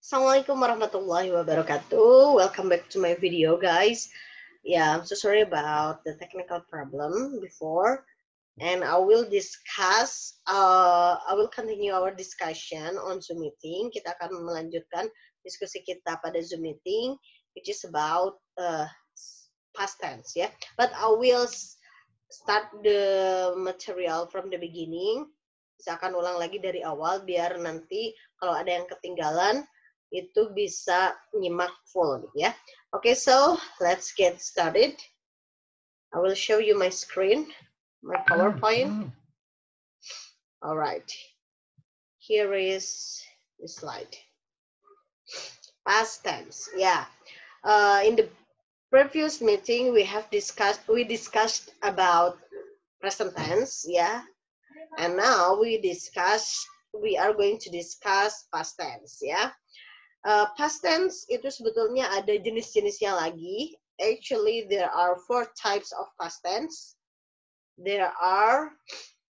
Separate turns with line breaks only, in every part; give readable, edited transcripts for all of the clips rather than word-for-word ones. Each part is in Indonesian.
Assalamualaikum warahmatullahi wabarakatuh. Welcome back to my video, guys. Yeah, I'm so sorry about the technical problem before, and I will continue our discussion on Zoom meeting. Kita akan melanjutkan diskusi kita pada Zoom meeting, which is about past tense, ya. But I will start the material from the beginning. Saya akan ulang lagi dari awal biar nanti kalau ada yang ketinggalan itu bisa nyimak full gitu ya. Okay, so let's get started. I will show you my screen, my PowerPoint. All right. Here is the slide. Past tense. Yeah. In the previous meeting we discussed about present tense, yeah. And now we are going to discuss past tense, ya. Past tense itu sebetulnya ada jenis-jenisnya lagi. Actually, there are 4 types of past tense. There are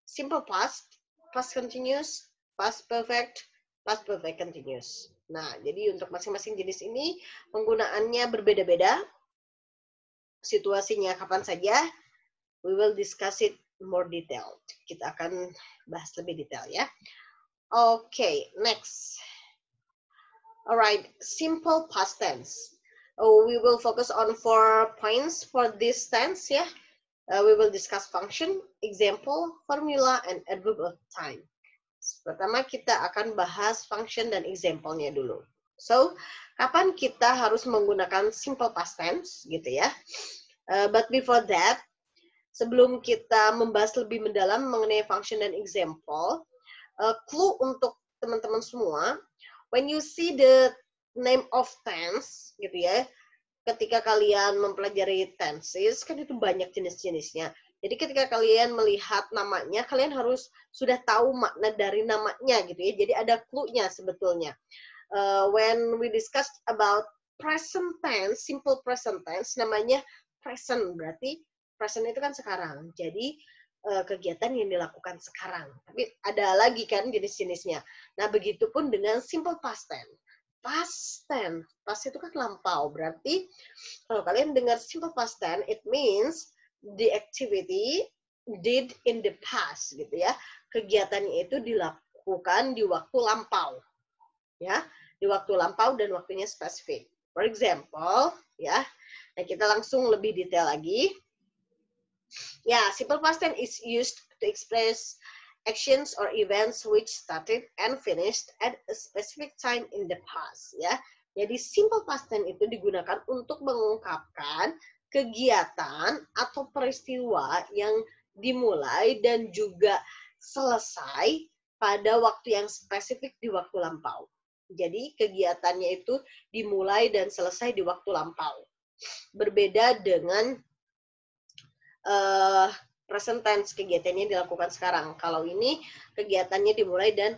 simple past, past continuous, past perfect continuous. Nah, jadi untuk masing-masing jenis ini penggunaannya berbeda-beda. Situasinya kapan saja, we will discuss it more detailed. Kita akan bahas lebih detail ya. Okay, next. Alright, simple past tense. We will focus on 4 points for this tense, ya. We will discuss function, example, formula, and adverb of time. Pertama kita akan bahas function dan example-nya dulu. So, kapan kita harus menggunakan simple past tense, gitu ya. But before that, sebelum kita membahas lebih mendalam mengenai function dan example, clue untuk teman-teman semua, when you see the name of tense, gitu ya, ketika kalian mempelajari tenses, kan itu banyak jenis-jenisnya. Jadi ketika kalian melihat namanya, kalian harus sudah tahu makna dari namanya, gitu ya. Jadi ada clue-nya sebetulnya. When we discussed about present tense, simple present tense, namanya present, berarti present itu kan sekarang. Jadi kegiatan yang dilakukan sekarang. Tapi ada lagi kan jenis-jenisnya. Nah, begitupun dengan simple past tense. Past tense, past itu kan lampau. Berarti kalau kalian dengar simple past tense, it means the activity did in the past, gitu ya. Kegiatannya itu dilakukan di waktu lampau. Ya, di waktu lampau dan waktunya spesifik. For example, ya. Nah, kita langsung lebih detail lagi. Yeah, simple past tense is used to express actions or events which started and finished at a specific time in the past. Ya, jadi simple past tense itu digunakan untuk mengungkapkan kegiatan atau peristiwa yang dimulai dan juga selesai pada waktu yang spesifik di waktu lampau. Jadi kegiatannya itu dimulai dan selesai di waktu lampau. Berbeda dengan present tense, kegiatannya dilakukan sekarang. Kalau ini kegiatannya dimulai dan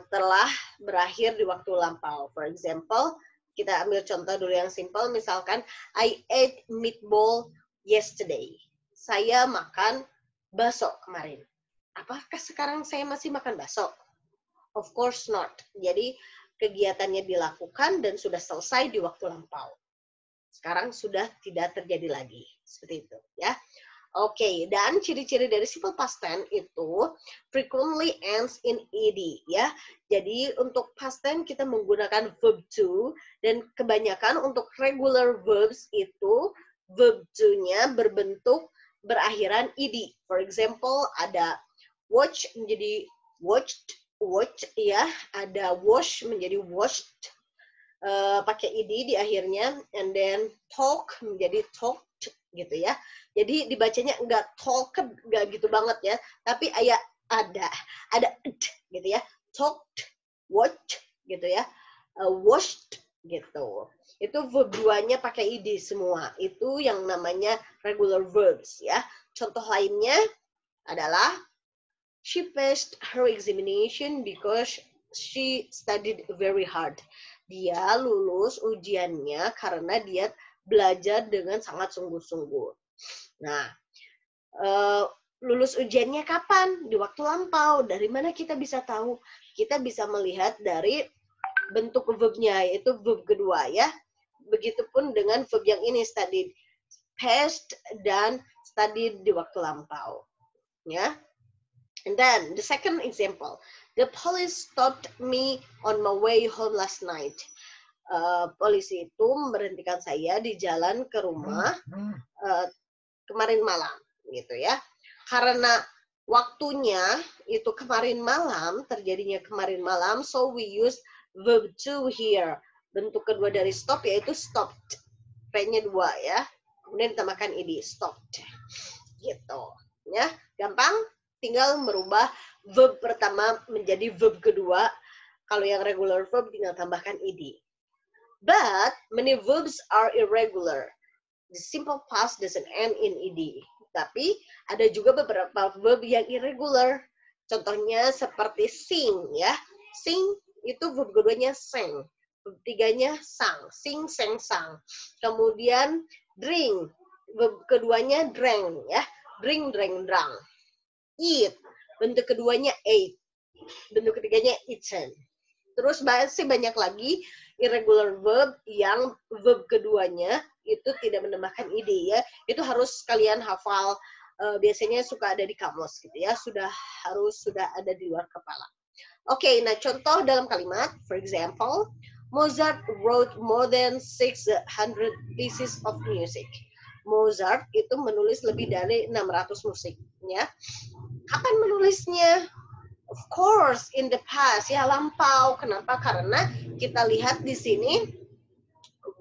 telah berakhir di waktu lampau. For example, kita ambil contoh dulu yang simple, misalkan I ate meatball yesterday. Saya makan bakso kemarin. Apakah sekarang saya masih makan bakso? Of course not. Jadi kegiatannya dilakukan dan sudah selesai di waktu lampau. Sekarang sudah tidak terjadi lagi. Seperti itu, ya. Oke, dan ciri-ciri dari simple past tense itu frequently ends in ed, ya. Jadi untuk past tense kita menggunakan verb to, dan kebanyakan untuk regular verbs itu verb to-nya berbentuk berakhiran ed. For example, ada watch menjadi watched, watch, ya. Ada wash menjadi washed, pakai ed di akhirnya, and then talk menjadi talked, gitu ya. Jadi dibacanya enggak talked, enggak gitu banget ya, tapi ada gitu ya, talked, watched, gitu ya, washed, gitu. Itu verb 2-nya pakai ed semua. Itu yang namanya regular verbs, ya. Contoh lainnya adalah she passed her examination because she studied very hard. Dia lulus ujiannya karena dia belajar dengan sangat sungguh-sungguh. Nah, lulus ujiannya kapan? Di waktu lampau. Dari mana kita bisa tahu? Kita bisa melihat dari bentuk verbnya, yaitu verb kedua ya. Begitupun dengan verb yang ini, studied past dan studied di waktu lampau. Ya. And then the second example, the police stopped me on my way home last night. Polisi itu memberhentikan saya di jalan ke rumah kemarin malam, gitu ya. Karena waktunya itu kemarin malam, terjadinya kemarin malam, so we use verb to here. Bentuk kedua dari stop yaitu stopped. P-nya 2 ya. Kemudian ditambahkan ed, stopped. Gitu. Ya, gampang. Tinggal merubah verb pertama menjadi verb kedua. Kalau yang regular verb tinggal tambahkan ed. But many verbs are irregular. The simple past doesn't end in ed. Tapi ada juga beberapa verb yang irregular. Contohnya seperti sing ya. Sing itu verb keduanya sang. Verb tiganya sang. Sing, sang, sang. Kemudian drink. Verb keduanya drank ya. Drink, drank, drunk. Eat. Bentuk keduanya ate. Bentuk ketiganya eaten. Terus masih banyak lagi irregular verb yang verb keduanya itu tidak menambahkan ed ya. Itu harus kalian hafal. Biasanya suka ada di kamus gitu ya. Sudah ada di luar kepala. Oke, nah contoh dalam kalimat, for example, Mozart wrote more than 600 pieces of music. Mozart itu menulis lebih dari 600 musik ya. Kapan menulisnya? Of course, in the past, ya lampau. Kenapa? Karena kita lihat di sini,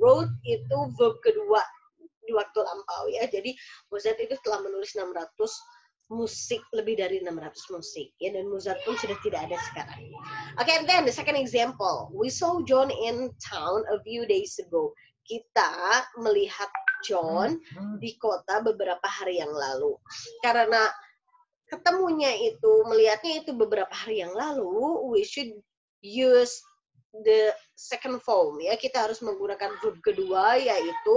wrote itu verb kedua di waktu lampau ya. Jadi Mozart itu telah menulis 600 musik, lebih dari 600 musik ya. Dan Mozart pun sudah tidak ada sekarang. Okay, and then the second example, we saw John in town a few days ago. Kita melihat John di kota beberapa hari yang lalu. Karena ketemunya itu, melihatnya itu beberapa hari yang lalu, we should use the second form ya. Kita harus menggunakan verb kedua yaitu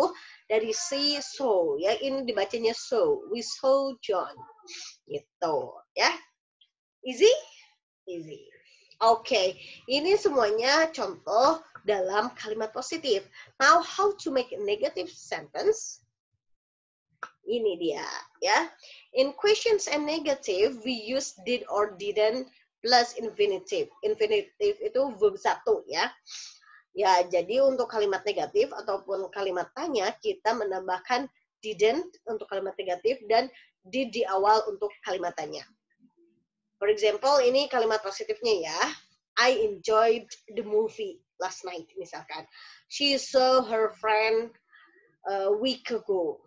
dari see, saw ya. Ini dibacanya saw. We saw John. Gitu ya. Easy? Easy. Oke, ini semuanya contoh dalam kalimat positif. Now how to make a negative sentence? Ini dia ya. In questions and negative, we use did or didn't plus infinitive. Infinitive itu verb 1 ya. Ya, jadi untuk kalimat negatif ataupun kalimat tanya, kita menambahkan didn't untuk kalimat negatif dan did di awal untuk kalimat tanya. For example, ini kalimat positifnya ya. I enjoyed the movie last night, misalkan. She saw her friend a week ago.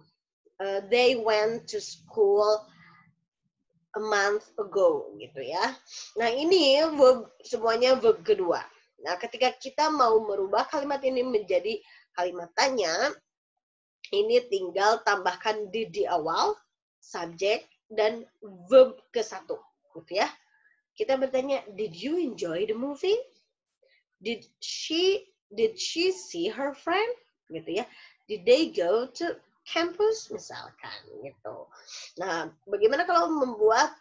They went to school a month ago, gitu ya. Nah, ini verb, semuanya verb kedua. Nah, ketika kita mau merubah kalimat ini menjadi kalimat tanya, ini tinggal tambahkan did di awal, subjek, dan verb ke-1, gitu ya. Kita bertanya, did you enjoy the movie? Did she see her friend? Gitu ya. Did they go to campus misalkan gitu. Nah, bagaimana kalau membuat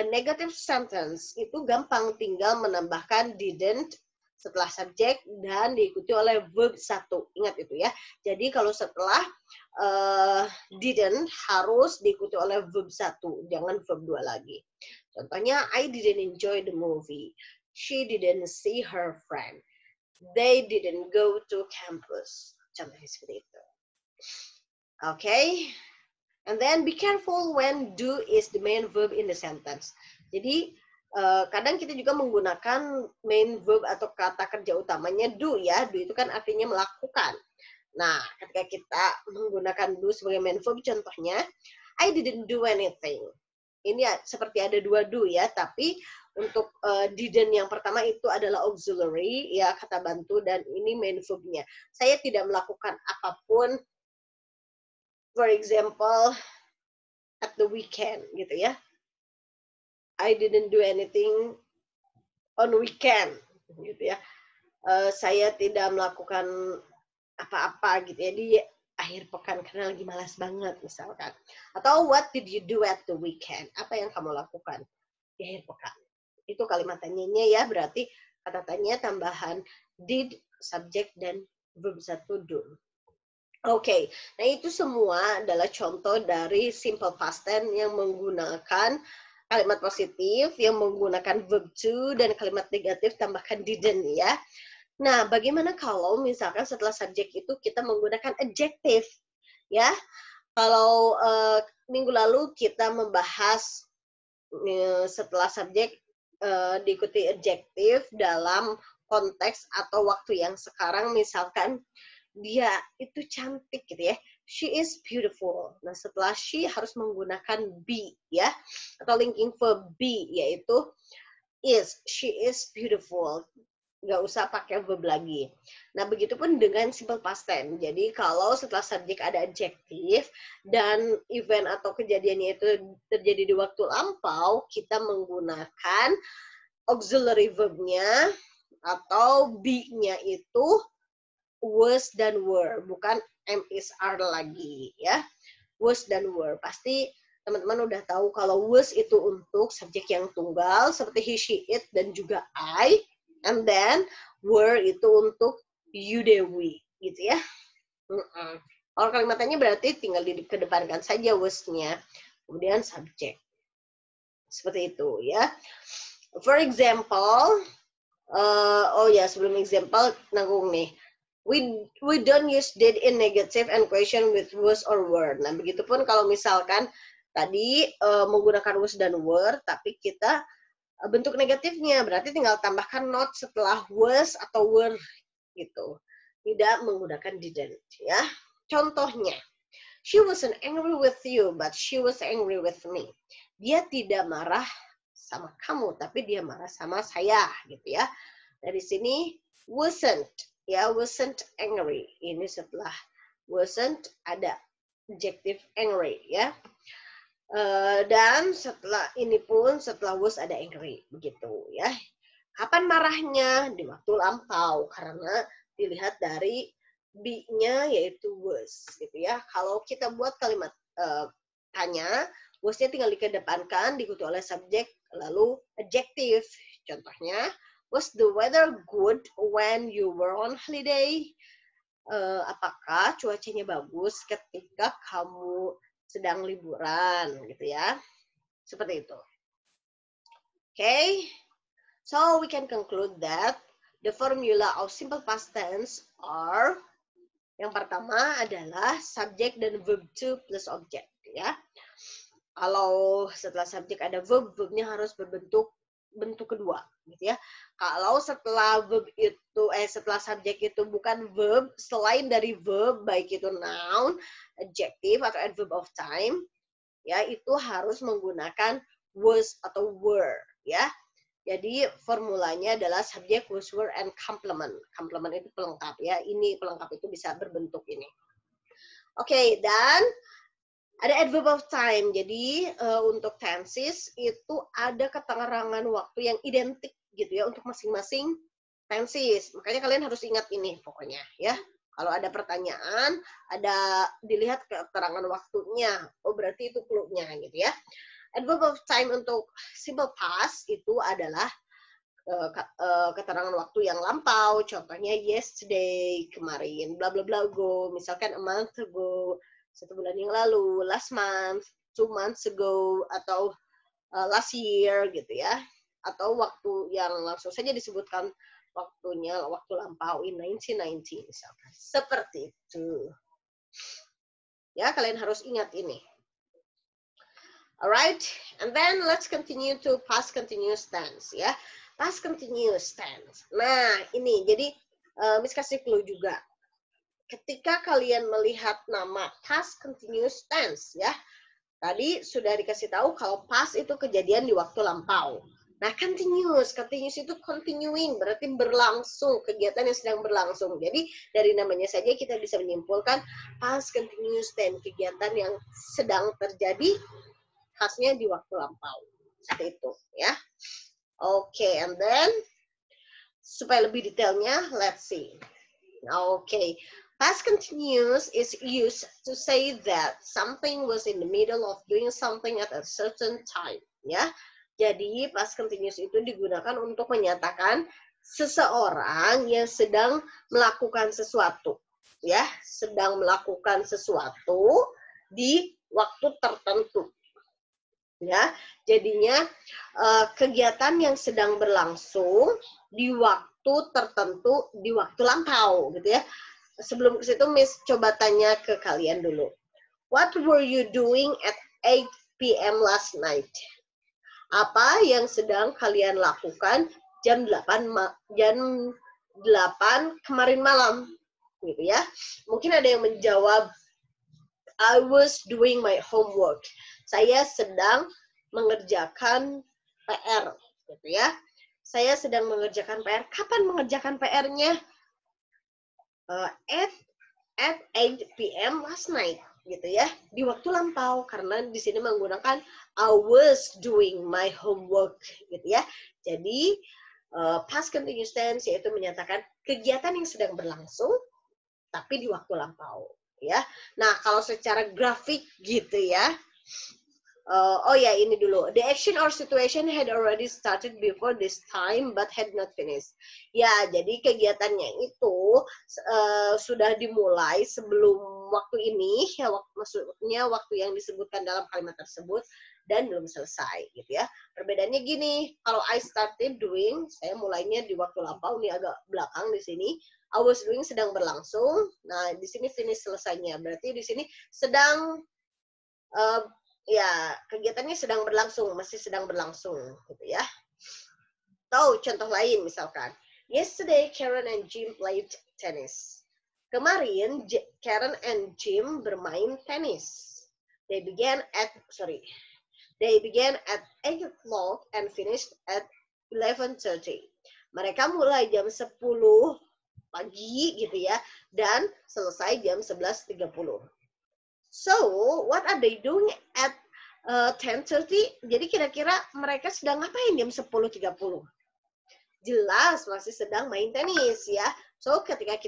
negative sentence? Itu gampang, tinggal menambahkan didn't setelah subjek dan diikuti oleh verb 1. Ingat itu ya. Jadi kalau setelah didn't harus diikuti oleh verb 1, jangan verb 2 lagi. Contohnya, I didn't enjoy the movie. She didn't see her friend. They didn't go to campus. Contohnya seperti itu. Okay, and then be careful when do is the main verb in the sentence. Jadi kadang kita juga menggunakan main verb atau kata kerja utamanya do ya. Do itu kan artinya melakukan. Nah, ketika kita menggunakan do sebagai main verb, contohnya I didn't do anything. Ini seperti ada dua do ya, tapi untuk didn't yang pertama itu adalah auxiliary ya, kata bantu, dan ini main verbnya. Saya tidak melakukan apapun. For example, at the weekend, gitu ya. I didn't do anything on weekend, gitu ya. Saya tidak melakukan apa-apa, gitu ya, di akhir pekan karena lagi malas banget, misalkan. Atau what did you do at the weekend? Apa yang kamu lakukan di akhir pekan? Itu kalimat tanyanya ya, berarti kata tanya tambahan did, subjek, dan verb 1 do. Oke, nah itu semua adalah contoh dari simple past tense yang menggunakan kalimat positif, yang menggunakan verb to, dan kalimat negatif tambahkan didn't ya. Nah, bagaimana kalau misalkan setelah subjek itu kita menggunakan adjective ya? Kalau minggu lalu kita membahas setelah subjek diikuti adjective dalam konteks atau waktu yang sekarang, misalkan dia itu cantik gitu ya. She is beautiful. Nah, setelah she harus menggunakan be ya, atau linking verb be, yaitu is. She is beautiful. Nggak usah pakai verb lagi. Nah, begitupun dengan simple past tense. Jadi, kalau setelah subjek ada adjektif dan event atau kejadiannya itu terjadi di waktu lampau, kita menggunakan auxiliary verb-nya atau be-nya itu was dan were, bukan am, is, are lagi ya. Was dan were. Pasti teman-teman udah tahu kalau was itu untuk subjek yang tunggal seperti he, she, it, dan juga I. And then were itu untuk you, they, we gitu ya. Kalau kalimatnya berarti tinggal dikedepankan saja was-nya. Kemudian subjek. Seperti itu ya. For example, oh ya sebelum example nanggung nih. We don't use did in negative and question with was or were. Nah, begitupun kalau misalkan tadi menggunakan was dan were, tapi kita bentuk negatifnya, berarti tinggal tambahkan not setelah was atau were gitu. Tidak menggunakan didn't ya. Contohnya, she wasn't angry with you, but she was angry with me. Dia tidak marah sama kamu, tapi dia marah sama saya gitu ya. Dari sini wasn't ya, wasn't angry. Ini setelah wasn't ada adjective angry ya. Dan setelah ini pun setelah was ada angry begitu ya. Kapan marahnya? Di waktu lampau, karena dilihat dari be-nya yaitu was gitu ya. Kalau kita buat kalimat tanya, was-nya tinggal dikedepankan diikuti oleh subjek lalu adjective. Contohnya, was the weather good when you were on holiday? Apakah cuacanya bagus ketika kamu sedang liburan gitu ya. Seperti itu. Okay? So we can conclude that the formula of simple past tense are, yang pertama adalah subject dan verb to plus object ya. Kalau setelah subjek ada verb, verbnya harus berbentuk kedua gitu ya. Kalau setelah verb itu setelah subjek itu bukan verb, selain dari verb baik itu noun, adjective atau adverb of time ya, itu harus menggunakan was atau were ya. Jadi formulanya adalah subject, was, were, and complement. Complement itu pelengkap ya. Ini pelengkap itu bisa berbentuk ini. Oke, dan ada adverb of time. Jadi untuk tenses itu ada keterangan waktu yang identik gitu ya untuk masing-masing tenses. Makanya kalian harus ingat ini pokoknya ya. Kalau ada pertanyaan, ada dilihat keterangan waktunya. Oh, berarti itu clue-nya gitu ya. Adverb of time untuk simple past itu adalah keterangan waktu yang lampau. Contohnya yesterday, kemarin, bla bla bla ago. Misalkan a month ago, 1 bulan yang lalu, last month, 2 months ago, atau last year gitu ya. Atau waktu yang langsung saja disebutkan waktunya, waktu lampau in 1990 misalkan. Seperti itu. Ya, kalian harus ingat ini. Alright, and then let's continue to past continuous tense ya. Past continuous tense. Nah, ini jadi Miss kasih clue juga. Ketika kalian melihat nama past continuous tense ya, tadi sudah dikasih tahu kalau past itu kejadian di waktu lampau. Nah, continuous itu continuing, berarti berlangsung, kegiatan yang sedang berlangsung. Jadi dari namanya saja kita bisa menyimpulkan past continuous tense, kegiatan yang sedang terjadi khasnya di waktu lampau. Seperti itu ya. Oke, and then supaya lebih detailnya, let's see. Oke, past continuous is used to say that something was in the middle of doing something at a certain time ya. Jadi past continuous itu digunakan untuk menyatakan seseorang yang sedang melakukan sesuatu, ya, sedang melakukan sesuatu di waktu tertentu. Ya, jadinya kegiatan yang sedang berlangsung di waktu tertentu, di waktu lampau, gitu ya. Sebelum ke situ, Miss coba tanya ke kalian dulu. What were you doing at 8 p.m. last night? Apa yang sedang kalian lakukan jam 8 kemarin malam? Gitu ya. Mungkin ada yang menjawab, I was doing my homework. Saya sedang mengerjakan PR, gitu ya. Saya sedang mengerjakan PR. Kapan mengerjakan PR-nya? At 8 p.m. last night, gitu ya, di waktu lampau, karena di sini menggunakan I was doing my homework, gitu ya. Jadi past continuous tense yaitu menyatakan kegiatan yang sedang berlangsung tapi di waktu lampau, ya. Nah, kalau secara grafik gitu ya. Oh ya, ini dulu. The action or situation had already started before this time but had not finished. Ya, jadi kegiatannya itu sudah dimulai sebelum waktu ini, ya, maksudnya waktu yang disebutkan dalam kalimat tersebut dan belum selesai, gitu ya. Perbedaannya gini, kalau I started doing, saya mulainya di waktu lampau, ini agak belakang di sini. I was doing sedang berlangsung. Nah, di sini finish selesainya. Berarti di sini sedang ya, kegiatannya sedang berlangsung, masih sedang berlangsung, gitu ya. Atau contoh lain misalkan, yesterday Karen and Jim played tennis. Kemarin Karen and Jim bermain tenis. They began at 8 o'clock and finished at 11:30. Mereka mulai jam 10 pagi gitu ya, dan selesai jam 11:30. So, what are they doing at 10:30? Jadi kira-kira mereka sedang ngapain jam 10:30? Jelas masih sedang main tenis ya. So, ketika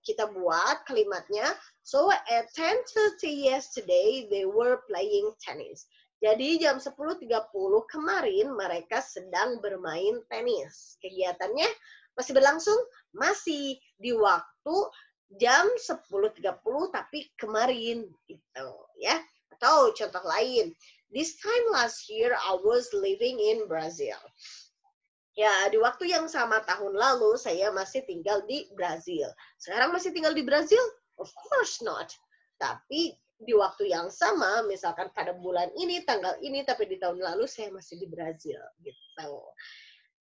kita buat kalimatnya, so at 10:30 yesterday they were playing tennis. Jadi jam 10:30 kemarin mereka sedang bermain tenis. Kegiatannya masih berlangsung, masih di waktu jam 10:30 tapi kemarin gitu ya. Atau contoh lain, this time last year I was living in Brazil. Ya, di waktu yang sama tahun lalu saya masih tinggal di Brazil. Sekarang masih tinggal di Brazil? Of course not. Tapi di waktu yang sama, misalkan pada bulan ini, tanggal ini, tapi di tahun lalu saya masih di Brazil gitu.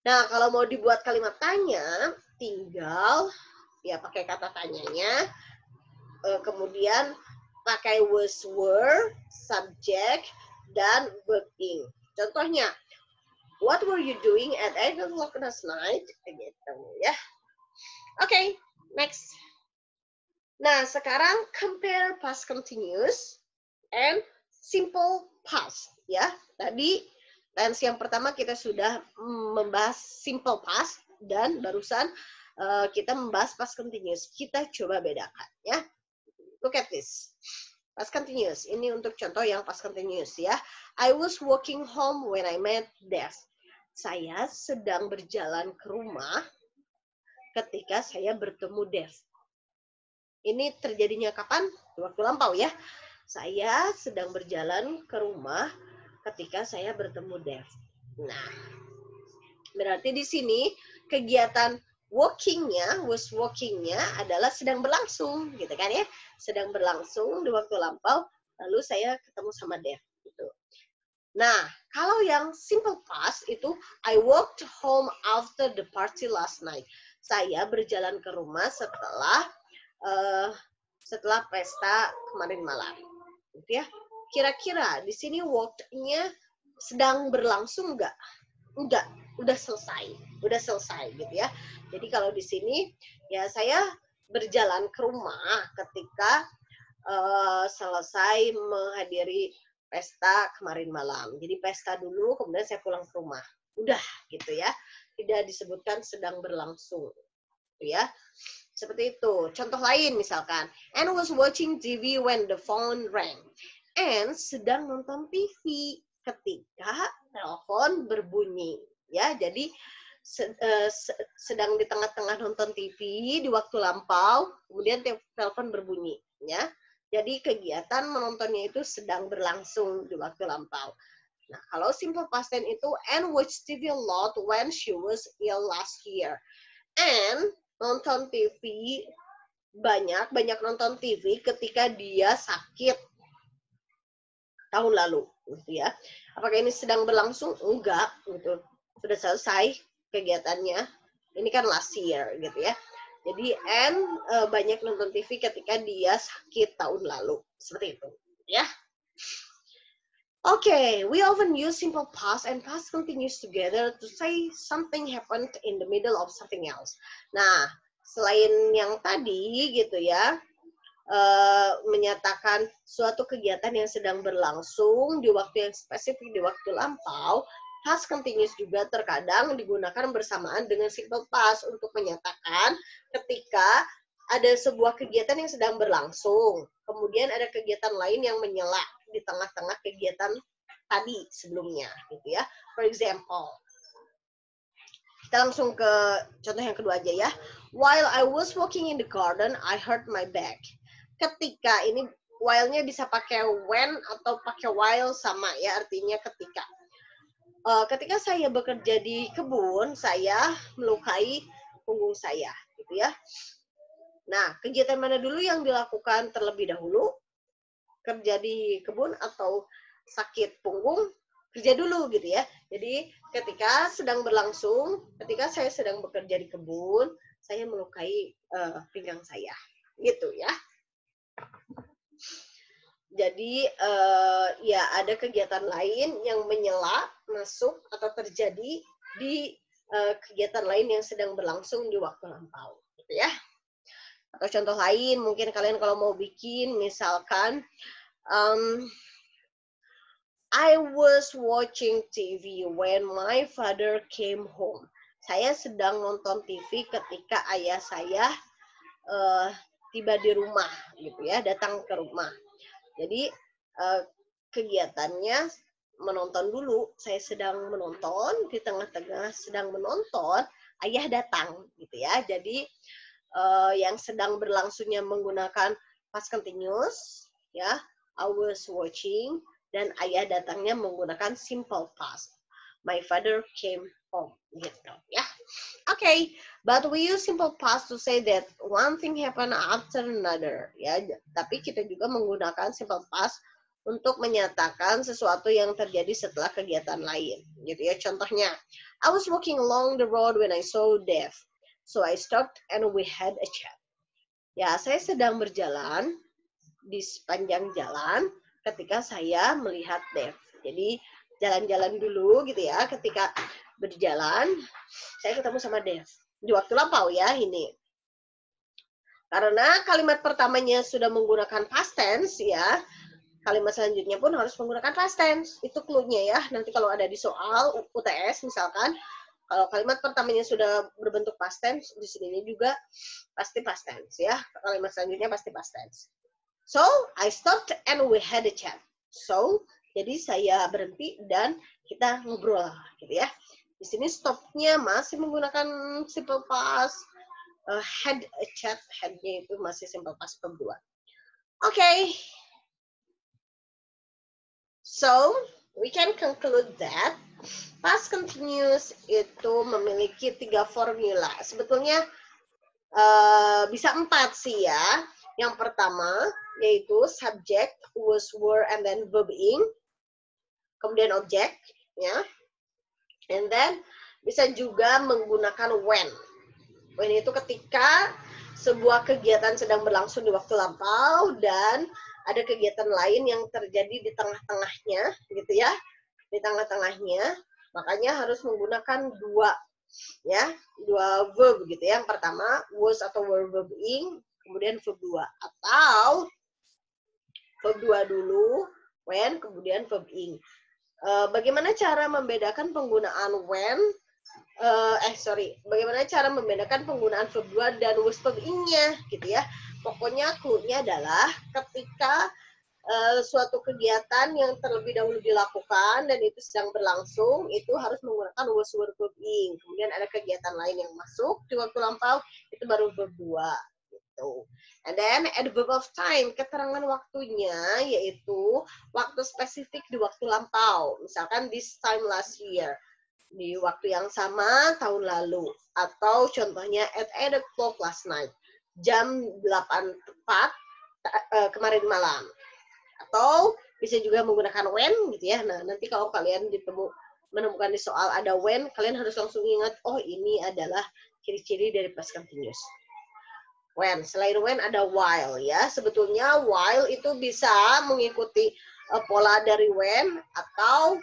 Nah, kalau mau dibuat kalimat tanya, tinggal ya pakai kata tanyanya, kemudian pakai was, were, subject, dan verb ing. Contohnya, what were you doing at 8 o'clock last night? Gitu ya. Oke, next. Nah, sekarang compare past continuous and simple past ya. Tadi tense yang pertama kita sudah membahas simple past dan barusan kita membahas past continuous. Kita coba bedakan ya. Look at this. Past continuous. Ini untuk contoh yang past continuous ya. I was walking home when I met Dev. Saya sedang berjalan ke rumah ketika saya bertemu Dev. Ini terjadinya kapan? Waktu lampau ya. Saya sedang berjalan ke rumah ketika saya bertemu Dev. Nah, berarti di sini kegiatan walking-nya adalah sedang berlangsung, gitu kan ya? Sedang berlangsung di waktu lampau, lalu saya ketemu sama Dev. Gitu. Nah, kalau yang simple past itu I walked home after the party last night. Saya berjalan ke rumah setelah pesta kemarin malam. Gitu ya. Kira-kira di sini walked-nya sedang berlangsung enggak? Enggak, udah selesai gitu ya. Jadi kalau di sini ya saya berjalan ke rumah ketika selesai menghadiri pesta kemarin malam. Jadi pesta dulu, kemudian saya pulang ke rumah. Udah gitu ya. Tidak disebutkan sedang berlangsung. Gitu ya. Seperti itu. Contoh lain misalkan, Anne was watching TV when the phone rang. Anne sedang nonton TV ketika telepon berbunyi. Ya, jadi sedang di tengah-tengah nonton TV di waktu lampau, kemudian telepon berbunyi, ya. Jadi kegiatan menontonnya itu sedang berlangsung di waktu lampau. Nah, kalau simple past tense itu Anne watched TV a lot when she was ill last year. Anne nonton TV banyak nonton TV ketika dia sakit tahun lalu, gitu ya. Apakah ini sedang berlangsung? Enggak, gitu. Sudah selesai kegiatannya. Ini kan last year, gitu ya. Jadi Anne banyak nonton TV ketika dia sakit tahun lalu, seperti itu, ya. Okay, we often use simple past and past continuous together to say something happened in the middle of something else. Nah, selain yang tadi gitu ya, menyatakan suatu kegiatan yang sedang berlangsung di waktu yang spesifik, di waktu lampau, past continuous juga terkadang digunakan bersamaan dengan simple past untuk menyatakan ketika ada sebuah kegiatan yang sedang berlangsung, kemudian ada kegiatan lain yang menyela di tengah-tengah kegiatan tadi sebelumnya, gitu ya. For example, kita langsung ke contoh yang kedua aja ya. While I was walking in the garden, I hurt my back. Ketika, ini while-nya bisa pakai when atau pakai while sama ya, artinya ketika. Ketika saya bekerja di kebun, saya melukai punggung saya, gitu ya. Nah, kegiatan mana dulu yang dilakukan terlebih dahulu? Kerja di kebun atau sakit punggung? Kerja dulu gitu ya. Jadi ketika sedang berlangsung, ketika saya sedang bekerja di kebun, saya melukai pinggang saya. Gitu ya. Jadi ya ada kegiatan lain yang menyela, masuk atau terjadi di kegiatan lain yang sedang berlangsung di waktu lampau. Gitu ya. Atau contoh lain, mungkin kalian kalau mau bikin, misalkan, I was watching TV when my father came home. Saya sedang nonton TV ketika ayah saya tiba di rumah, gitu ya, datang ke rumah. Jadi kegiatannya menonton dulu. Saya sedang menonton, di tengah-tengah sedang menonton, ayah datang, gitu ya. Jadi yang sedang berlangsungnya menggunakan past continuous, ya, I was watching, dan ayah datangnya menggunakan simple past. My father came home, gitu ya. Okay, but we use simple past to say that one thing happened after another, ya. Tapi kita juga menggunakan simple past untuk menyatakan sesuatu yang terjadi setelah kegiatan lain, gitu ya. Contohnya, I was walking along the road when I saw Dave. So I stopped and we had a chat. Ya, saya sedang berjalan di sepanjang jalan ketika saya melihat Dave. Jadi jalan-jalan dulu gitu ya. Ketika berjalan, saya ketemu sama Dave. Di waktu lampau ya ini. Karena kalimat pertamanya sudah menggunakan past tense ya. Kalimat selanjutnya pun harus menggunakan past tense. Itu clue-nya ya. Nanti kalau ada di soal UTS misalkan, kalau kalimat pertamanya sudah berbentuk past tense, di sini juga pasti past tense ya. Kalimat selanjutnya pasti past tense. So, I stopped and we had a chat. So, jadi saya berhenti dan kita ngobrol gitu ya. Di sini stop-nya masih menggunakan simple past. Had a chat, had-nya itu masih simple past verb 2. Okay. So, we can conclude that past continuous itu memiliki 3 formula. Sebetulnya bisa 4 sih ya. Yang pertama yaitu subject, was, were, and then verb ing. Kemudian object, ya. And then bisa juga menggunakan when. When itu ketika sebuah kegiatan sedang berlangsung di waktu lampau dan ada kegiatan lain yang terjadi di tengah-tengahnya, gitu ya. Di tengah-tengahnya, makanya harus menggunakan dua verb gitu ya. Yang pertama was atau were verb ing, kemudian verb 2 atau verb 2 dulu, when, kemudian verb ing. Bagaimana cara membedakan penggunaan when? Bagaimana cara membedakan penggunaan verb 2 dan was verb ing-nya gitu ya. Pokoknya clue-nya adalah ketika suatu kegiatan yang terlebih dahulu dilakukan dan itu sedang berlangsung, itu harus menggunakan was were verb ing. Kemudian ada kegiatan lain yang masuk di waktu lampau, itu baru verb 2. Gitu. And then at the verb of time, keterangan waktunya yaitu waktu spesifik di waktu lampau. Misalkan this time last year, di waktu yang sama tahun lalu. Atau contohnya at 8 o'clock last night, jam 8 tepat kemarin malam. Atau bisa juga menggunakan when gitu ya. Nah, nanti kalau kalian menemukan di soal ada when, kalian harus langsung ingat, oh ini adalah ciri-ciri dari past continuous. When, selain when ada while ya. Sebetulnya while itu bisa mengikuti pola dari when atau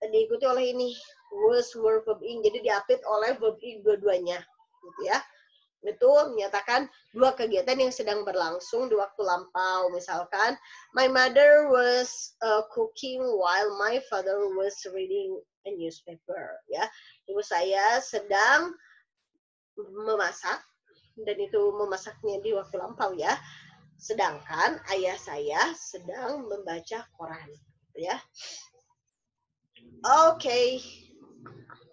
diikuti oleh ini was were verb ing. Jadi diapit oleh verb ing dua-duanya gitu ya. Itu menyatakan dua kegiatan yang sedang berlangsung di waktu lampau. Misalkan, my mother was cooking while my father was reading a newspaper. Ya, ibu saya sedang memasak dan itu memasaknya di waktu lampau ya. Sedangkan ayah saya sedang membaca koran. Ya, oke.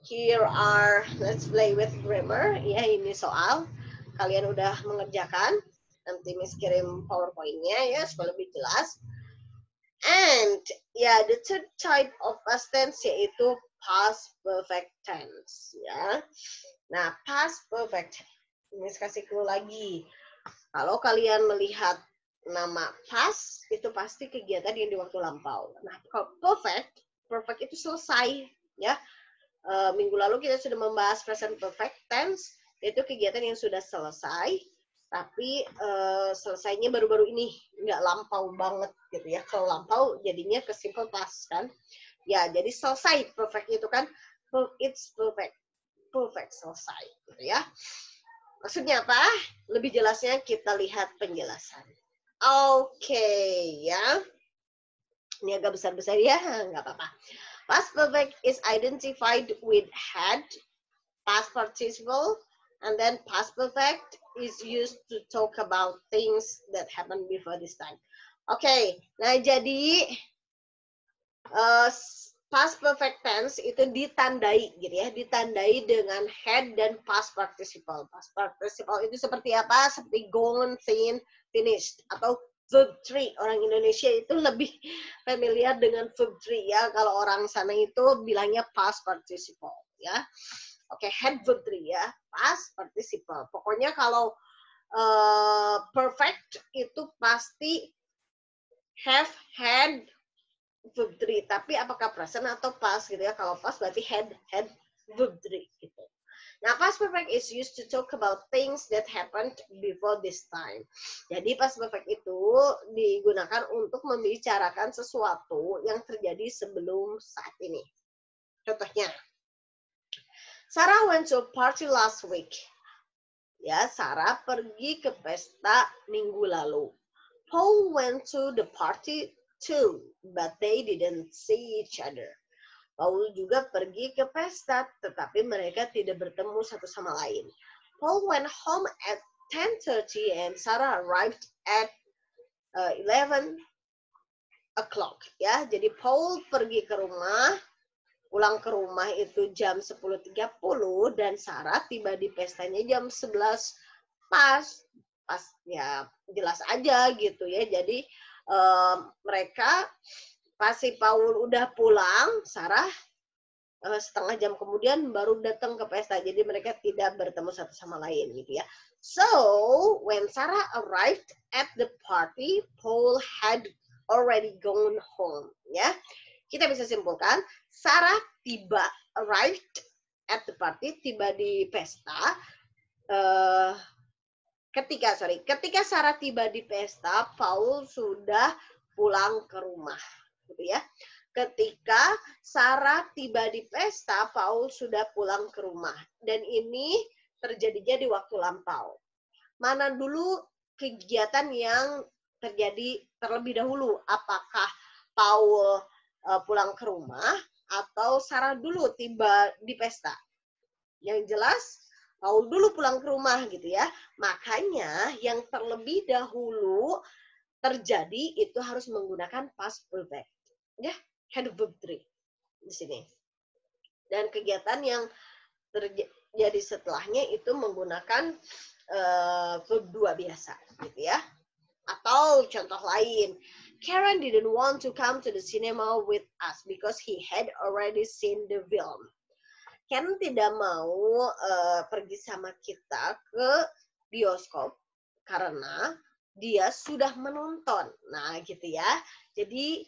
Here are, let's play with grammar. Ya, ini soal. Kalian udah mengerjakan, nanti Miss kirim PowerPoint-nya ya supaya lebih jelas. And ya, the third type of past tense yaitu past perfect tense ya. Nah, past perfect, Miss kasih clue lagi. Kalau kalian melihat nama past, itu pasti kegiatan yang di waktu lampau. Nah, kalau perfect itu selesai ya. Minggu lalu kita sudah membahas present perfect tense, yaitu kegiatan yang sudah selesai, tapi selesainya baru-baru ini, nggak lampau banget gitu ya. Kalau lampau jadinya ke simple past kan. Ya, jadi selesai perfect itu kan, it's perfect selesai gitu ya. Maksudnya apa? Lebih jelasnya kita lihat penjelasan. Oke, ya. Ini agak besar-besar ya, nggak apa-apa. Past perfect is identified with had, past participle, and then past perfect is used to talk about things that happened before this time. Oke, nah jadi past perfect tense itu ditandai gitu ya, ditandai dengan had dan past participle. Past participle itu seperti apa? Seperti gone, seen, finished, atau verb 3. Orang Indonesia itu lebih familiar dengan verb 3 ya. Kalau orang sana itu bilangnya past participle ya. Oke, had verb 3 ya, past participle. Pokoknya kalau perfect itu pasti have, had, verb 3. Tapi apakah present atau past gitu ya. Kalau past berarti had verb 3 gitu. Nah, past perfect is used to talk about things that happened before this time. Jadi past perfect itu digunakan untuk membicarakan sesuatu yang terjadi sebelum saat ini. Contohnya, Sarah went to a party last week. Ya, Sarah pergi ke pesta minggu lalu. Paul went to the party too, but they didn't see each other. Paul juga pergi ke pesta, tetapi mereka tidak bertemu satu sama lain. Paul went home at 10:30 and Sarah arrived at 11 o'clock. Ya, jadi Paul pergi ke rumah, pulang ke rumah itu jam 10:30 dan Sarah tiba di pestanya jam 11 pas ya jelas aja gitu ya. Jadi mereka pas si Paul udah pulang, Sarah setengah jam kemudian baru datang ke pesta. Jadi mereka tidak bertemu satu sama lain gitu ya. So, when Sarah arrived at the party, Paul had already gone home. Ya, kita bisa simpulkan, Sarah arrived at the party, tiba di pesta. Ketika Sarah tiba di pesta, Paul sudah pulang ke rumah, gitu ya. Ketika Sarah tiba di pesta, Paul sudah pulang ke rumah. Dan ini terjadinya di waktu lampau. Mana dulu kegiatan yang terjadi terlebih dahulu? Apakah Paul pulang ke rumah atau Sarah dulu tiba di pesta? Yang jelas, Paul dulu pulang ke rumah gitu ya. Makanya yang terlebih dahulu terjadi itu harus menggunakan past perfect. Ya, had verb 3 di sini. Dan kegiatan yang terjadi setelahnya itu menggunakan verb 2 biasa gitu ya. Atau contoh lain, Karen didn't want to come to the cinema with us because he had already seen the film. Karen tidak mau pergi sama kita ke bioskop karena dia sudah menonton. Nah, gitu ya. Jadi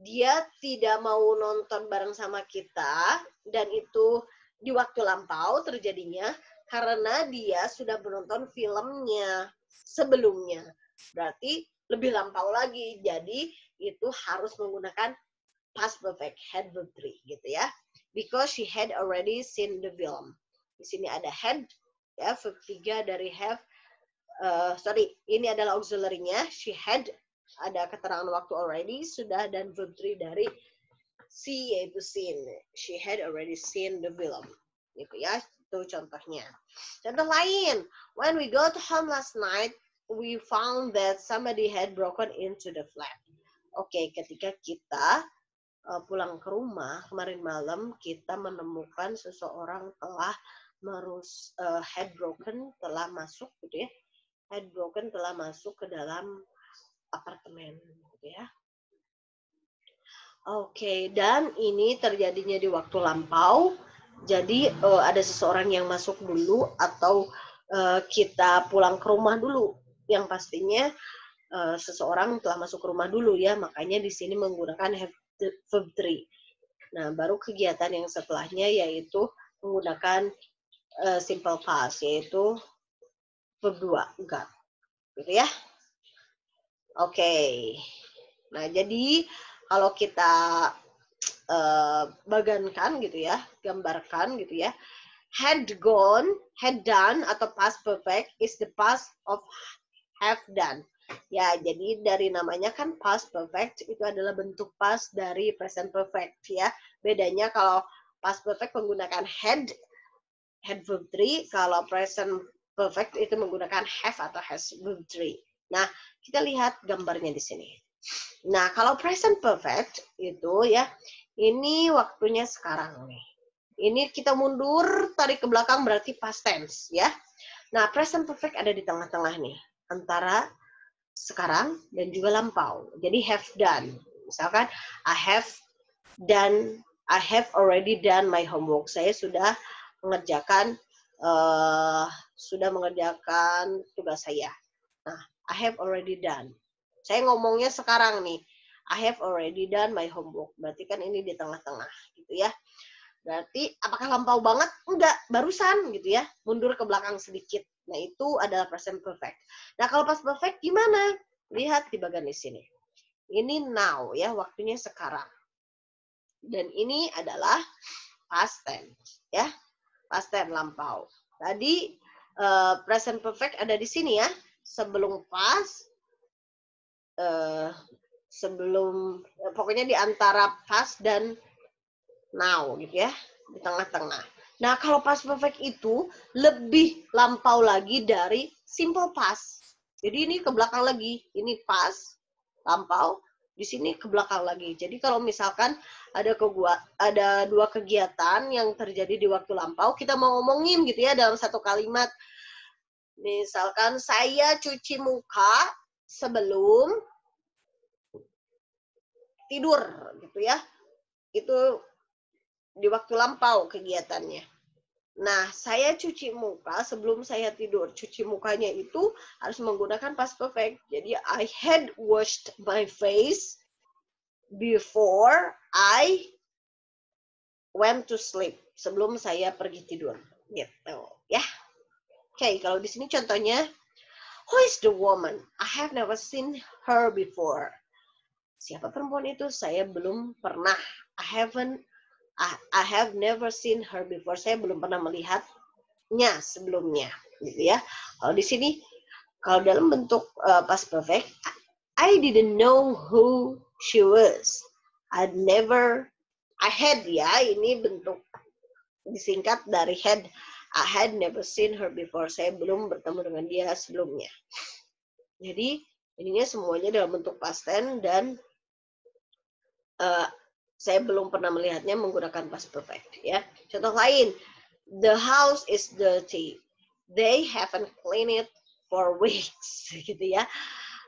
dia tidak mau nonton bareng sama kita dan itu di waktu lampau terjadinya karena dia sudah menonton filmnya sebelumnya. Berarti lebih lampau lagi. Jadi itu harus menggunakan past perfect, had verb 3 gitu ya. Because she had already seen the film. Di sini ada had, ya, verb 3 dari have. Ini adalah auxiliary-nya. She had, ada keterangan waktu already, sudah, dan verb 3 dari see, yaitu seen. She had already seen the film. Gitu ya, itu contohnya. Contoh lain, when we got home last night, we found that somebody had broken into the flat. Oke, ketika kita pulang ke rumah kemarin malam, kita menemukan seseorang telah had broken, telah masuk gitu ya. Had broken, telah masuk ke dalam apartemen gitu ya. Oke, dan ini terjadinya di waktu lampau. Jadi ada seseorang yang masuk dulu atau kita pulang ke rumah dulu. Yang pastinya seseorang telah masuk ke rumah dulu ya, makanya di sini menggunakan verb 3. Nah, baru kegiatan yang setelahnya yaitu menggunakan simple past, yaitu verb 2, got. Gitu ya. Oke. Nah, jadi kalau kita bagankan gitu ya, gambarkan gitu ya. Had gone, had done atau past perfect is the past of have done. Ya, jadi dari namanya kan past perfect itu adalah bentuk past dari present perfect ya. Bedanya kalau past perfect menggunakan had verb 3, kalau present perfect itu menggunakan have atau has verb 3. Nah, kita lihat gambarnya di sini. Nah, kalau present perfect itu ya, ini waktunya sekarang nih. Ini kita mundur, tarik ke belakang berarti past tense ya. Nah, present perfect ada di tengah-tengah nih, antara sekarang dan juga lampau. Jadi have done. Misalkan I have already done my homework. Saya sudah mengerjakan tugas saya. Nah, I have already done. Saya ngomongnya sekarang nih. I have already done my homework. Berarti kan ini di tengah-tengah gitu ya. Berarti apakah lampau banget? Enggak, barusan gitu ya. Mundur ke belakang sedikit. Nah, itu adalah present perfect. Nah, kalau past perfect gimana? Lihat di bagian di sini. Ini now ya, waktunya sekarang. Dan ini adalah past tense ya. Past tense lampau. Tadi present perfect ada di sini ya. Sebelum past, pokoknya di antara past dan now gitu ya, di tengah-tengah. Nah, kalau past perfect itu lebih lampau lagi dari simple past. Jadi ini ke belakang lagi, ini past, lampau, di sini ke belakang lagi. Jadi kalau misalkan ada dua kegiatan yang terjadi di waktu lampau, kita mau ngomongin gitu ya dalam satu kalimat. Misalkan saya cuci muka sebelum tidur gitu ya. Itu di waktu lampau kegiatannya. Nah, saya cuci muka sebelum saya tidur. Cuci mukanya itu harus menggunakan past perfect. Jadi, I had washed my face before I went to sleep. Sebelum saya pergi tidur. Gitu, ya. Oke, kalau di sini contohnya, who is the woman? I have never seen her before. Siapa perempuan itu? Saya belum pernah. I have never seen her before. Saya belum pernah melihatnya sebelumnya, gitu ya. Kalau di sini, kalau dalam bentuk past perfect, I didn't know who she was. I had ya, ini bentuk disingkat dari had. I had never seen her before. Saya belum bertemu dengan dia sebelumnya. Jadi ininya semuanya dalam bentuk past tense dan saya belum pernah melihatnya menggunakan past perfect ya. Contoh lain, the house is dirty. They haven't cleaned it for weeks gitu ya.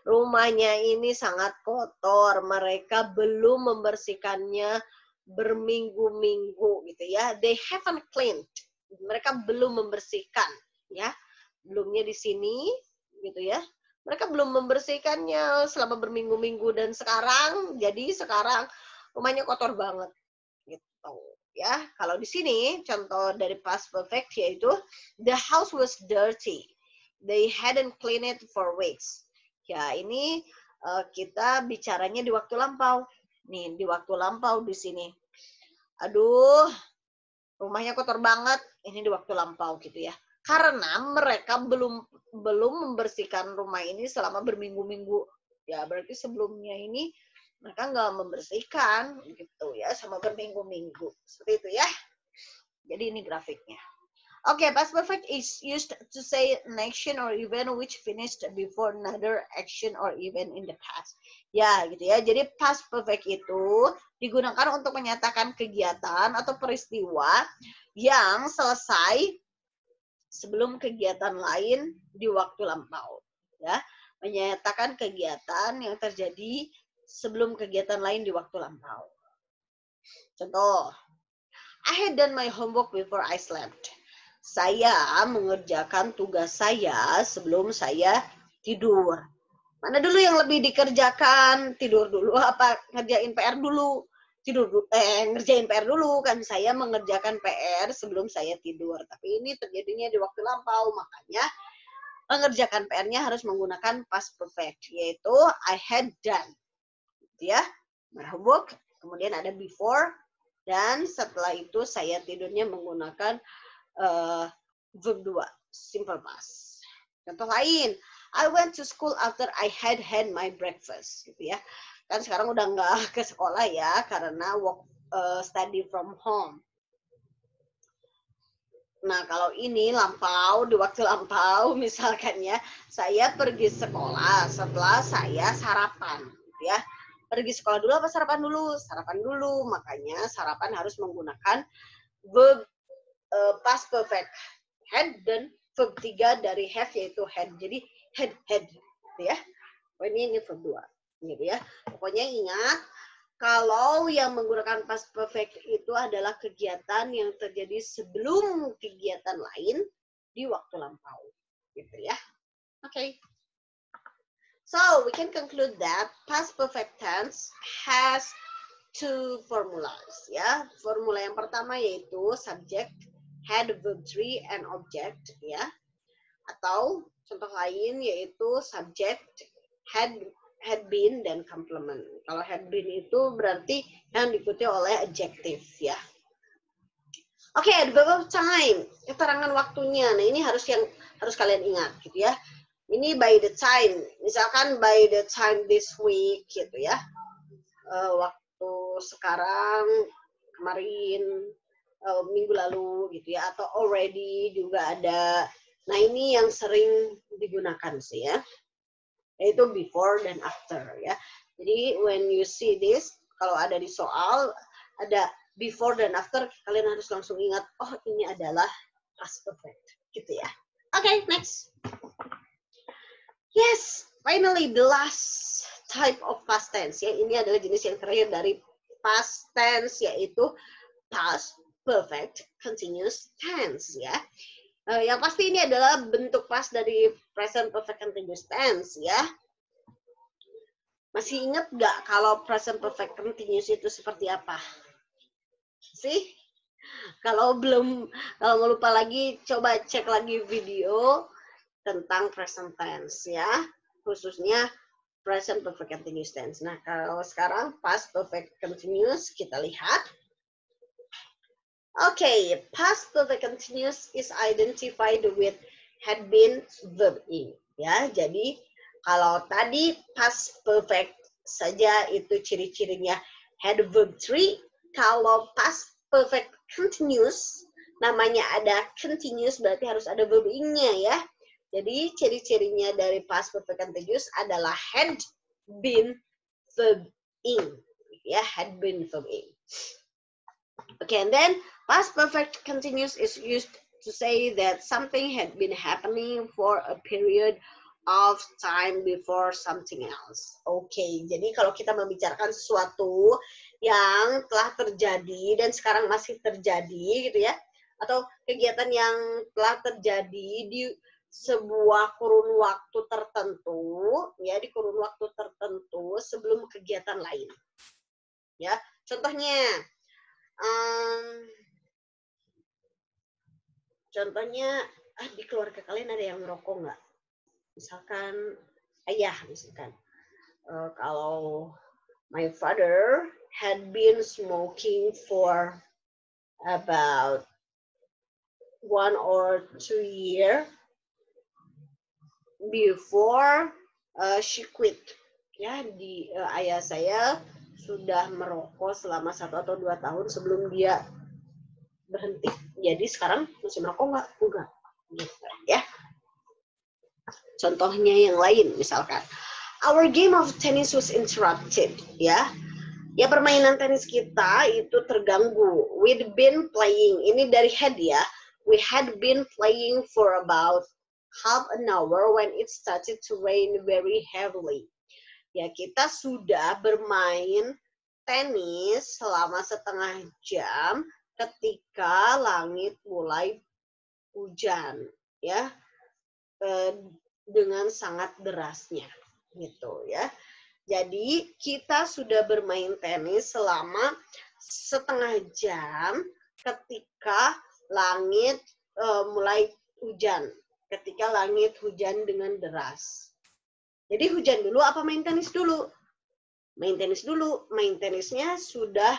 Rumahnya ini sangat kotor, mereka belum membersihkannya berminggu-minggu gitu ya. They haven't cleaned. Mereka belum membersihkan ya. Belumnya di sini gitu ya. Mereka belum membersihkannya selama berminggu-minggu dan sekarang rumahnya kotor banget gitu ya. Kalau di sini contoh dari past perfect yaitu the house was dirty. They hadn't cleaned it for weeks. Ya, ini kita bicaranya di waktu lampau. Nih, di waktu lampau di sini. Aduh, rumahnya kotor banget. Ini di waktu lampau gitu ya. Karena mereka belum membersihkan rumah ini selama berminggu-minggu. Ya, berarti sebelumnya ini mereka nggak membersihkan gitu ya, sama berminggu-minggu. Seperti itu ya. Jadi ini grafiknya. Okay, past perfect is used to say an action or event which finished before another action or event in the past. Ya, gitu ya. Jadi past perfect itu digunakan untuk menyatakan kegiatan atau peristiwa yang selesai sebelum kegiatan lain di waktu lampau. Ya, menyatakan kegiatan yang terjadi sebelum kegiatan lain di waktu lampau. Contoh, I had done my homework before I slept. Saya mengerjakan tugas saya sebelum saya tidur. Mana dulu yang lebih dikerjakan? Tidur dulu apa ngerjain PR dulu? Ngerjain PR dulu kan. Saya mengerjakan PR sebelum saya tidur. Tapi ini terjadinya di waktu lampau, makanya mengerjakan PR-nya harus menggunakan past perfect, yaitu I had done. Gitu ya. My homework, kemudian ada before, dan setelah itu saya tidurnya menggunakan verb 2, simple past. Contoh lain, I went to school after I had my breakfast, gitu ya. Kan sekarang udah nggak ke sekolah ya, karena study from home. Nah, kalau ini lampau, di waktu lampau, misalkan ya, saya pergi sekolah setelah saya sarapan, gitu ya. Pergi sekolah dulu apa sarapan dulu? Sarapan dulu, makanya sarapan harus menggunakan verb past perfect. Had dan verb 3 dari have yaitu had. Jadi had gitu ya. Ini verb 2 gitu ya. Pokoknya ingat kalau yang menggunakan past perfect itu adalah kegiatan yang terjadi sebelum kegiatan lain di waktu lampau gitu ya. Okay. So we can conclude that past perfect tense has two formulas ya. Formula yang pertama yaitu subject, had, verb 3, and object ya. Atau contoh lain yaitu subject, had been, dan complement. Kalau had been itu berarti yang diikuti oleh adjective ya. Oke, adverb of time, keterangan waktunya. Nah, ini harus kalian ingat gitu ya. Ini by the time, misalkan by the time this week gitu ya. Waktu sekarang, kemarin, minggu lalu gitu ya, atau already juga ada. Nah, ini yang sering digunakan sih ya, yaitu before dan after ya. Jadi when you see this, kalau ada di soal ada before dan after, kalian harus langsung ingat, oh ini adalah past perfect gitu ya. Okay, next. Yes, finally the last type of past tense ya. Ini adalah jenis yang terakhir dari past tense, yaitu past perfect continuous tense ya. Yang pasti ini adalah bentuk past dari present perfect continuous tense ya. Masih ingat nggak kalau present perfect continuous itu seperti apa? Sih? Kalau mau lupa lagi, coba cek lagi video tentang present tense ya, khususnya present perfect continuous tense. Nah, kalau sekarang past perfect continuous kita lihat. Okay, past perfect continuous is identified with had been, verb in. Ya, jadi kalau tadi past perfect saja itu ciri-cirinya had, verb 3. Kalau past perfect continuous namanya ada continuous, berarti harus ada verb in-nya ya. Jadi ciri-cirinya dari past perfect continuous adalah had been verb ing, ya, had been verb ing. Okay, and then past perfect continuous is used to say that something had been happening for a period of time before something else. Okay, jadi kalau kita membicarakan sesuatu yang telah terjadi dan sekarang masih terjadi gitu ya, atau kegiatan yang telah terjadi di sebuah kurun waktu tertentu, ya, di kurun waktu tertentu sebelum kegiatan lain. Ya, contohnya di keluarga kalian ada yang merokok nggak? Misalkan ayah, misalkan kalau my father had been smoking for about 1 or 2 years before she quit. Ya, ayah saya sudah merokok selama 1 atau 2 tahun sebelum dia berhenti. Jadi sekarang masih merokok nggak? Enggak. Gitu, ya. Contohnya yang lain, misalkan our game of tennis was interrupted, ya. Ya, permainan tenis kita itu terganggu. We'd been playing, ini dari had ya. We had been playing for about half an hour when it started to rain very heavily. Ya, kita sudah bermain tenis selama setengah jam ketika langit mulai hujan, ya, dengan sangat derasnya, gitu ya. Jadi kita sudah bermain tenis selama setengah jam ketika langit mulai hujan, ketika langit hujan dengan deras. Jadi hujan dulu apa main tenis dulu? Main tenis dulu. Main tenisnya sudah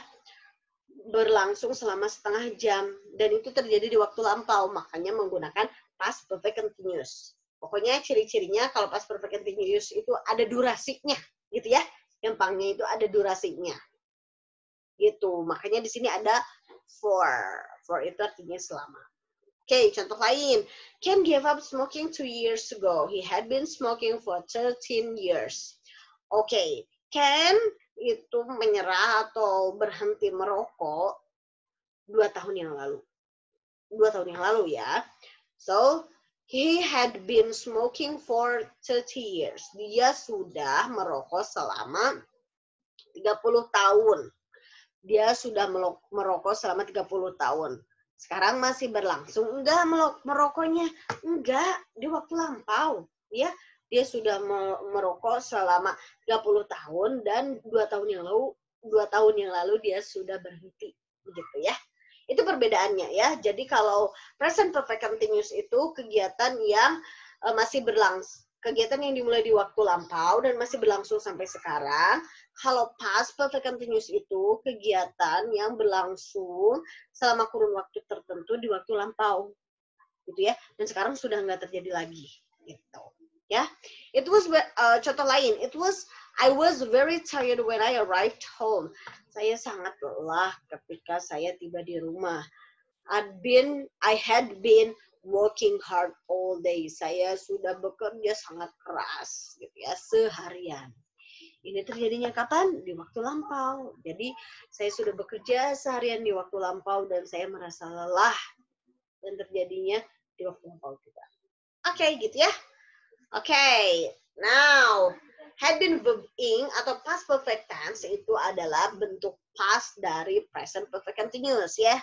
berlangsung selama setengah jam dan itu terjadi di waktu lampau, makanya menggunakan past perfect continuous. Pokoknya ciri-cirinya kalau past perfect continuous itu ada durasinya, gitu ya. Gampangnya itu ada durasinya. Gitu. Makanya di sini ada for. For itu artinya selama. Oke, contoh lain. Ken gave up smoking 2 years ago. He had been smoking for 13 years. Oke, Ken itu menyerah atau berhenti merokok 2 tahun yang lalu. 2 tahun yang lalu ya. So, he had been smoking for 30 years. Dia sudah merokok selama 30 tahun. Dia sudah merokok selama 30 tahun. Sekarang masih berlangsung enggak merokoknya? Enggak, di waktu lampau, ya. Dia sudah merokok selama 30 tahun dan 2 tahun yang lalu dia sudah berhenti, begitu ya. Itu perbedaannya ya. Jadi kalau present perfect continuous itu kegiatan yang masih berlangsung, kegiatan yang dimulai di waktu lampau dan masih berlangsung sampai sekarang. Kalau past perfect continuous itu kegiatan yang berlangsung selama kurun waktu tertentu di waktu lampau, gitu ya. Dan sekarang sudah nggak terjadi lagi, gitu. Ya, it was contoh lain. I was very tired when I arrived home. Saya sangat lelah ketika saya tiba di rumah. I had been working hard all day. Saya sudah bekerja sangat keras, gitu ya, seharian. Ini terjadinya kapan? Di waktu lampau. Jadi saya sudah bekerja seharian di waktu lampau dan saya merasa lelah dan terjadinya di waktu lampau juga. Oke, gitu ya. Oke, now had been verb ing atau past perfect tense itu adalah bentuk past dari present perfect continuous ya.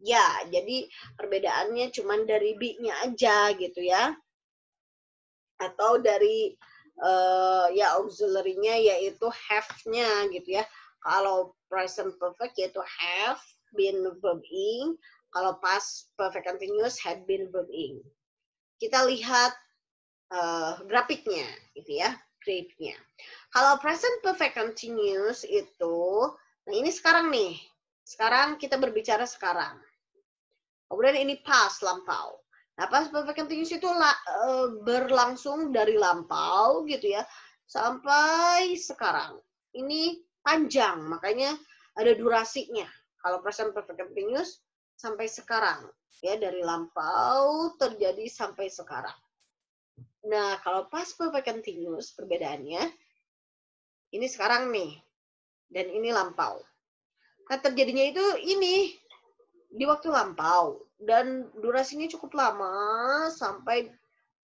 Ya, jadi perbedaannya cuma dari be-nya aja gitu ya. Atau dari ya auxiliary-nya yaitu have-nya gitu ya. Kalau present perfect yaitu have been verb ing, kalau past perfect continuous had been verb ing. Kita lihat grafiknya gitu ya, grafiknya. Kalau present perfect continuous itu, nah ini sekarang nih. Sekarang kita berbicara sekarang. Kemudian ini past lampau. Nah, past perfect continuous itu berlangsung dari lampau gitu ya sampai sekarang. Ini panjang, makanya ada durasinya. Kalau present perfect continuous sampai sekarang ya, dari lampau terjadi sampai sekarang. Nah, kalau past perfect continuous perbedaannya ini sekarang nih dan ini lampau. Nah, terjadinya itu ini di waktu lampau dan durasinya cukup lama sampai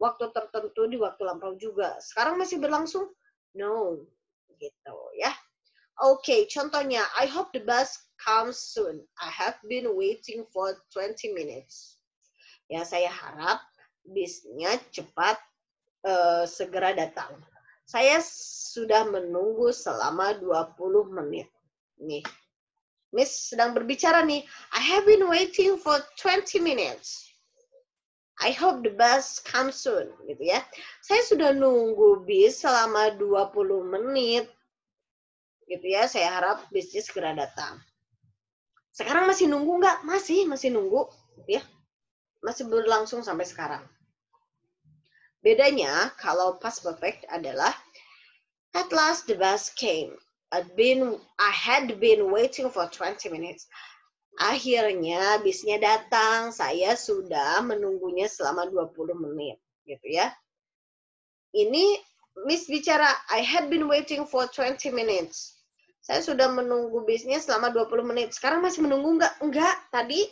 waktu tertentu di waktu lampau juga. Sekarang masih berlangsung? No, gitu ya. Oke, contohnya, I hope the bus comes soon. I have been waiting for 20 minutes. Ya, saya harap bisnya cepat segera datang. Saya sudah menunggu selama 20 menit. Nih, Miss sedang berbicara nih. I have been waiting for 20 minutes. I hope the bus comes soon, gitu ya. Saya sudah nunggu bis selama 20 menit, gitu ya. Saya harap bisnya segera datang. Sekarang masih nunggu nggak? Masih nunggu, gitu ya. Masih berlangsung sampai sekarang. Bedanya kalau past perfect adalah at last the bus came. I had been waiting for 20 minutes. Akhirnya bisnya datang, saya sudah menunggunya selama 20 menit, gitu ya. Ini Miss bicara, I had been waiting for 20 minutes. Saya sudah menunggu bisnya selama 20 menit. Sekarang masih menunggu nggak? Enggak, tadi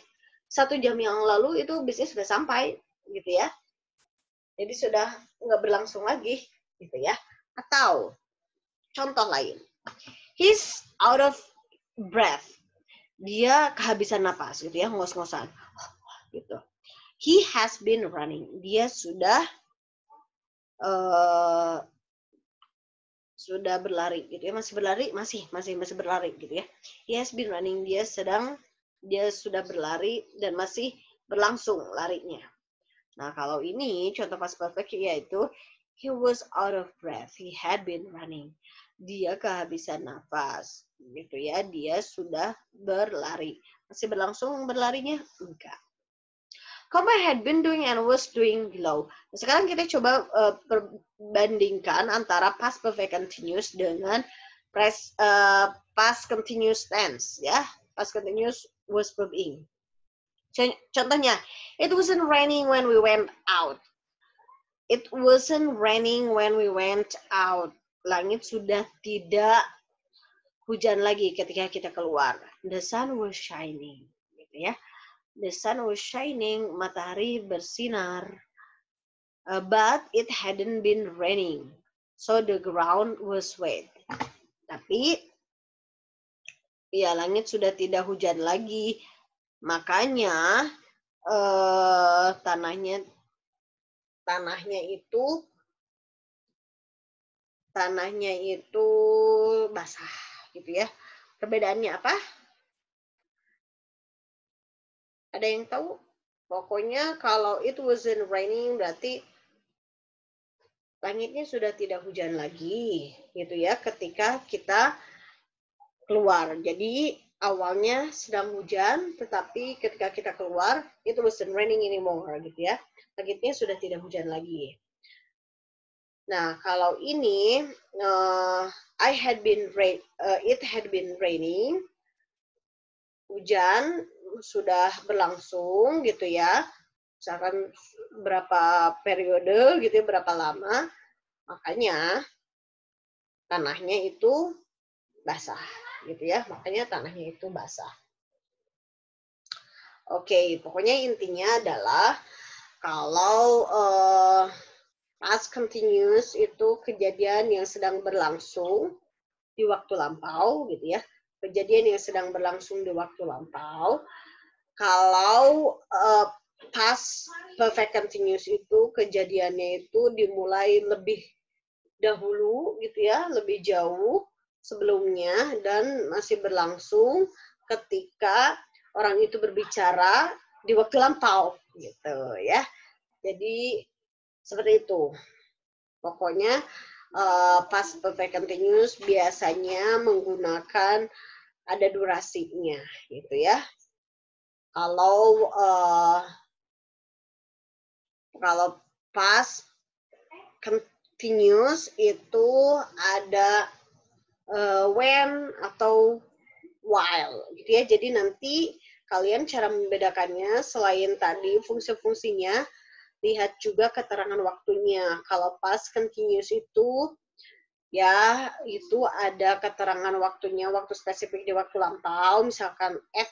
1 jam yang lalu itu bisnya sudah sampai, gitu ya. Jadi sudah nggak berlangsung lagi, gitu ya. Atau contoh lain, he's out of breath. Dia kehabisan napas, gitu ya, ngos-ngosan, gitu. He has been running. Dia sudah berlari, gitu ya. Masih berlari, masih berlari, gitu ya. He has been running. Dia sudah berlari dan masih berlangsung larinya. Nah, kalau ini contoh past perfect yaitu he was out of breath. He had been running. Dia kehabisan nafas, gitu ya. Dia sudah berlari. Masih berlangsung berlarinya? Enggak. Kamu had been doing and was doing below. Nah, sekarang kita coba perbandingkan antara past perfect continuous dengan past continuous tense, ya. Past continuous was verb ing. Contohnya, it wasn't raining when we went out. It wasn't raining when we went out. Langit sudah tidak hujan lagi ketika kita keluar. The sun was shining, gitu ya. The sun was shining, matahari bersinar. But it hadn't been raining, so the ground was wet. Tapi ya langit sudah tidak hujan lagi, makanya tanahnya itu basah, gitu ya. Perbedaannya apa? Ada yang tahu? Pokoknya kalau it wasn't raining berarti langitnya sudah tidak hujan lagi, gitu ya, ketika kita keluar. Jadi awalnya sedang hujan, tetapi ketika kita keluar it wasn't raining anymore, gitu ya. Langitnya sudah tidak hujan lagi. Nah, kalau ini it had been raining, hujan sudah berlangsung, gitu ya. Misalkan berapa periode, gitu ya, berapa lama, makanya tanahnya itu basah, gitu ya. Makanya tanahnya itu basah. Oke, pokoknya intinya adalah kalau past continuous itu kejadian yang sedang berlangsung di waktu lampau, gitu ya. Kejadian yang sedang berlangsung di waktu lampau. Kalau past perfect continuous itu kejadiannya itu dimulai lebih dahulu, gitu ya, lebih jauh sebelumnya dan masih berlangsung ketika orang itu berbicara di waktu lampau, gitu ya. Jadi seperti itu. Pokoknya past perfect continuous biasanya menggunakan ada durasinya, gitu ya. Kalau past continuous itu ada when atau while, gitu ya. Jadi nanti kalian cara membedakannya selain tadi fungsi-fungsinya lihat juga keterangan waktunya. Kalau past continuous itu ya itu ada keterangan waktunya, waktu spesifik di waktu lampau, misalkan at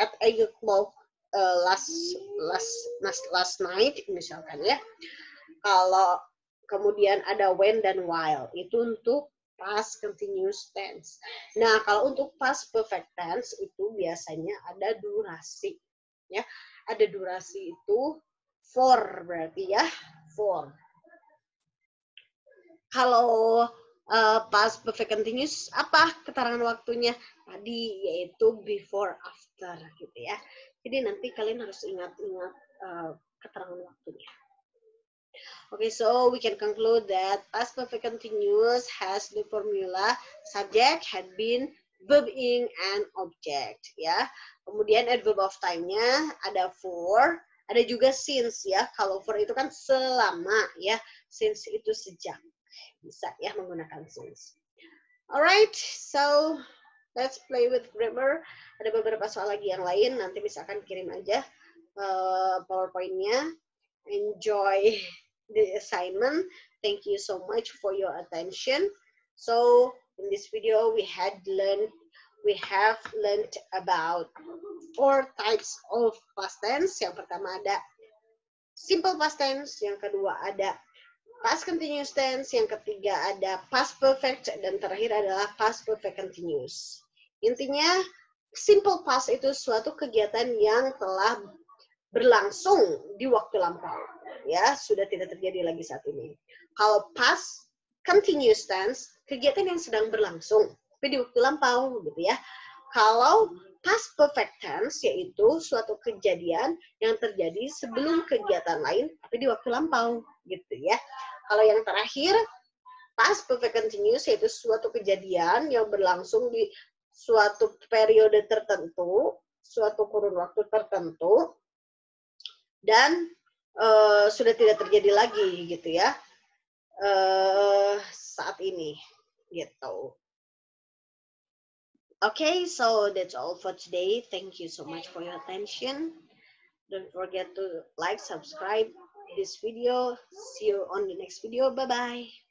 8 o'clock last night misalkan ya. Kalau kemudian ada when dan while, itu untuk past continuous tense. Nah, kalau untuk past perfect tense itu biasanya ada durasi. Ya, ada durasi itu for berarti ya, for. Kalau past perfect continuous apa keterangan waktunya tadi, yaitu before after gitu ya. Jadi nanti kalian harus ingat-ingat keterangan waktunya. Okay, so we can conclude that past perfect continuous has the formula subject, had been, verb ing, and object. Ya. Kemudian adverb of time-nya ada for, ada juga since ya. Kalau for itu kan selama ya, since itu sejak. Bisa ya menggunakan since. Alright, so let's play with grammar. Ada beberapa soal lagi yang lain. Nanti misalkan kirim aja PowerPoint-nya. Enjoy the assignment. Thank you so much for your attention. So in this video we have learned about 4 types of past tense. Yang pertama ada simple past tense, yang kedua ada past continuous tense, yang ketiga ada past perfect, dan terakhir adalah past perfect continuous. Intinya simple past itu suatu kegiatan yang telah berlangsung di waktu lampau, ya, sudah tidak terjadi lagi saat ini. Kalau past continuous tense, kegiatan yang sedang berlangsung tapi di waktu lampau gitu ya. Kalau past perfect tense yaitu suatu kejadian yang terjadi sebelum kegiatan lain tapi di waktu lampau gitu ya. Kalau yang terakhir past perfect continuous yaitu suatu kejadian yang berlangsung di suatu periode tertentu, suatu kurun waktu tertentu, dan sudah tidak terjadi lagi gitu ya saat ini gitu. Okay, so that's all for today. Thank you so much for your attention. Don't forget to like, subscribe this video. See you on the next video. Bye bye.